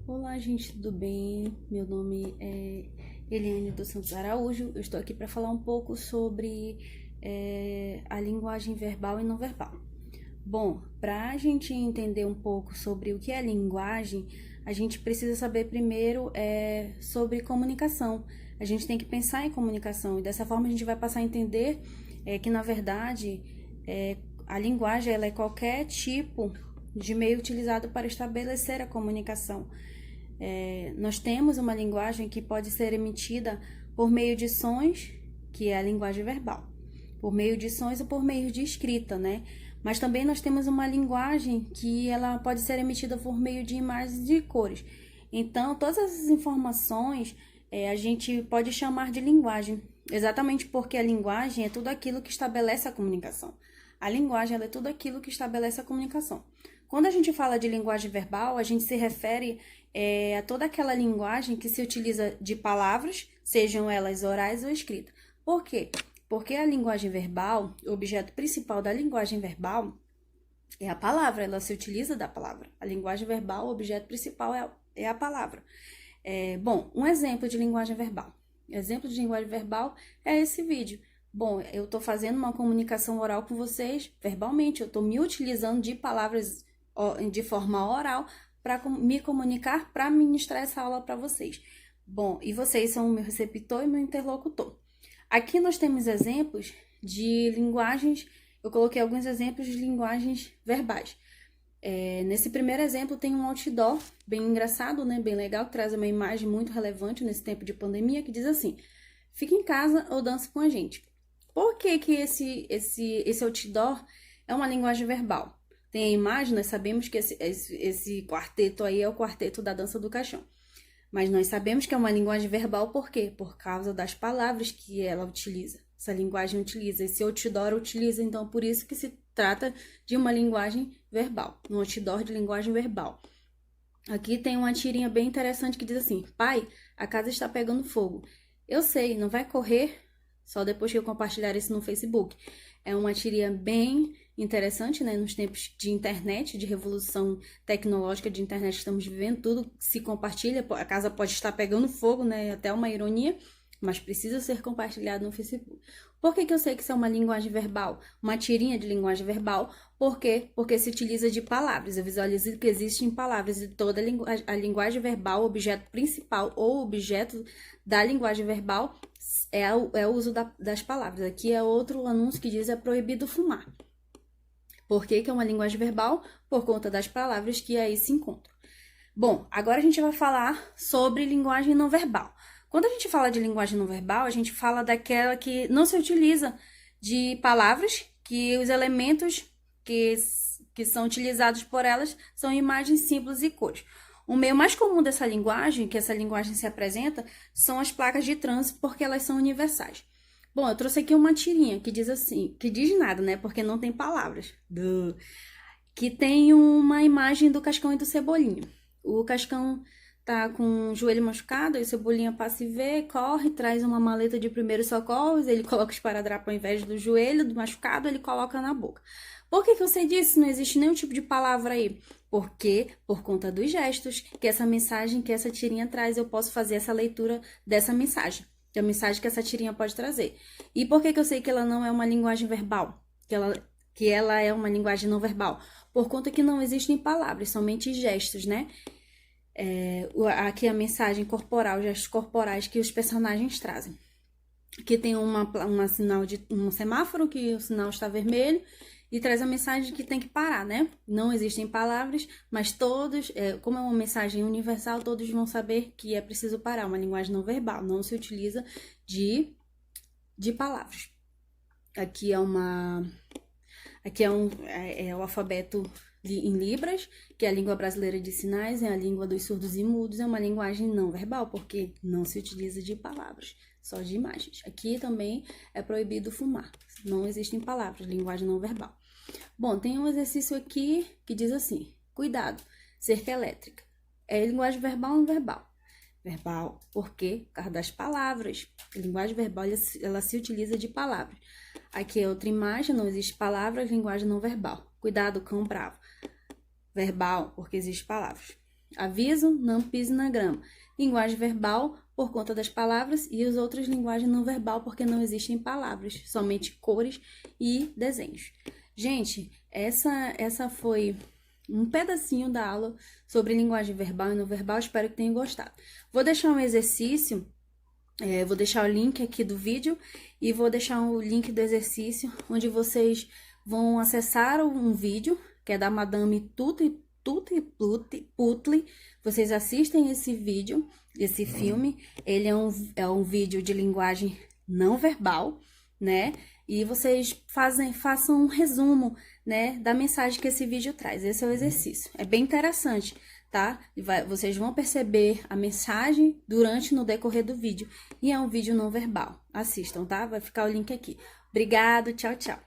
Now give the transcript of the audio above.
Olá, gente, tudo bem? Meu nome é Eliane dos Santos Araújo. Eu estou aqui para falar um pouco sobre a linguagem verbal e não verbal. Bom, para a gente entender um pouco sobre o que é linguagem, a gente precisa saber primeiro sobre comunicação. A gente tem que pensar em comunicação e dessa forma a gente vai passar a entender que, na verdade, a linguagem ela é qualquer tipo de meio utilizado para estabelecer a comunicação. Nós temos uma linguagem que pode ser emitida por meio de sons, que é a linguagem verbal, por meio de sons ou por meio de escrita, né? Mas também nós temos uma linguagem que ela pode ser emitida por meio de imagens e cores. Então, todas essas informações a gente pode chamar de linguagem, exatamente porque a linguagem é tudo aquilo que estabelece a comunicação. A linguagem ela é tudo aquilo que estabelece a comunicação. Quando a gente fala de linguagem verbal, a gente se refere a toda aquela linguagem que se utiliza de palavras, sejam elas orais ou escritas. Por quê? Porque a linguagem verbal, o objeto principal da linguagem verbal é a palavra, ela se utiliza da palavra. A linguagem verbal, o objeto principal é a palavra. Bom, um exemplo de linguagem verbal. Exemplo de linguagem verbal é esse vídeo. Bom, eu estou fazendo uma comunicação oral com vocês verbalmente, eu estou me utilizando de palavras de forma oral para me comunicar, para ministrar essa aula para vocês. Bom, e vocês são o meu receptor e meu interlocutor. Aqui nós temos exemplos de linguagens, eu coloquei alguns exemplos de linguagens verbais. Nesse primeiro exemplo tem um outdoor bem engraçado, né, bem legal, que traz uma imagem muito relevante nesse tempo de pandemia, que diz assim: fique em casa ou dance com a gente. Por que que esse outdoor é uma linguagem verbal? Tem a imagem, nós sabemos que esse quarteto aí é o quarteto da dança do caixão. Mas nós sabemos que é uma linguagem verbal por quê? Por causa das palavras que ela utiliza. Essa linguagem utiliza, esse outdoor utiliza, então por isso que se trata de uma linguagem verbal, um outdoor de linguagem verbal. Aqui tem uma tirinha bem interessante que diz assim: pai, a casa está pegando fogo. Eu sei, não vai correr só depois que eu compartilhar isso no Facebook. É uma tirinha bem interessante, né? Nos tempos de internet, de revolução tecnológica de internet que estamos vivendo, tudo se compartilha, a casa pode estar pegando fogo, né? Até uma ironia, mas precisa ser compartilhado no Facebook. Por que eu sei que isso é uma linguagem verbal? Uma tirinha de linguagem verbal. Por quê? Porque se utiliza de palavras. Eu visualizo que existem palavras e toda a linguagem verbal, o objeto principal ou objeto da linguagem verbal é o uso das palavras. Aqui é outro anúncio que diz: é proibido fumar. Por que é uma linguagem verbal? Por conta das palavras que aí se encontram. Bom, agora a gente vai falar sobre linguagem não verbal. Quando a gente fala de linguagem não verbal, a gente fala daquela que não se utiliza de palavras, que os elementos que são utilizados por elas são imagens, símbolos e cores. O meio mais comum dessa linguagem, que essa linguagem se apresenta, são as placas de trânsito, porque elas são universais. Bom, eu trouxe aqui uma tirinha que diz assim, que diz nada, né? Porque não tem palavras. Que tem uma imagem do Cascão e do Cebolinha. O Cascão tá com o joelho machucado, aí o Cebolinha passa e vê, corre, traz uma maleta de primeiros socorros, ele coloca o esparadrapo ao invés do joelho do machucado, ele coloca na boca. Por que eu sei disso? Não existe nenhum tipo de palavra aí. Porque, por conta dos gestos, que essa mensagem, que essa tirinha traz, eu posso fazer essa leitura dessa mensagem. Que é a mensagem que essa tirinha pode trazer. E por que eu sei que ela não é uma linguagem verbal? Que ela é uma linguagem não verbal? Por conta que não existem palavras, somente gestos, né? Aqui a mensagem corporal, gestos corporais que os personagens trazem. Aqui tem um semáforo que o sinal está vermelho e traz a mensagem que tem que parar, né? Não existem palavras, mas todos, como é uma mensagem universal, todos vão saber que é preciso parar. Uma linguagem não verbal, não se utiliza de palavras. Aqui é o alfabeto em Libras, que é a língua brasileira de sinais, é a língua dos surdos e mudos, é uma linguagem não verbal, porque não se utiliza de palavras, só de imagens. Aqui também é proibido fumar, não existem palavras, linguagem não verbal. Bom, tem um exercício aqui que diz assim: cuidado, cerca elétrica. É linguagem verbal ou não verbal? Verbal, por quê? Por causa das palavras. A linguagem verbal, ela se utiliza de palavras. Aqui é outra imagem, não existe palavras, linguagem não verbal. Cuidado, cão bravo. Verbal, porque existe palavras. Aviso, não pise na grama. Linguagem verbal, por conta das palavras, e as outras linguagens não verbal, porque não existem palavras, somente cores e desenhos. Gente, essa foi um pedacinho da aula sobre linguagem verbal e não verbal, espero que tenham gostado. Vou deixar um exercício, vou deixar o link aqui do vídeo e vou deixar o link do exercício, onde vocês vão acessar um vídeo, que é da Madame Tutti Putli. Vocês assistem esse vídeo, esse filme, ele é um vídeo de linguagem não verbal, né? E vocês façam um resumo, né, da mensagem que esse vídeo traz. Esse é o exercício. É bem interessante, tá? Vocês vão perceber a mensagem no decorrer do vídeo. E é um vídeo não verbal. Assistam, tá? Vai ficar o link aqui. Obrigado, tchau, tchau.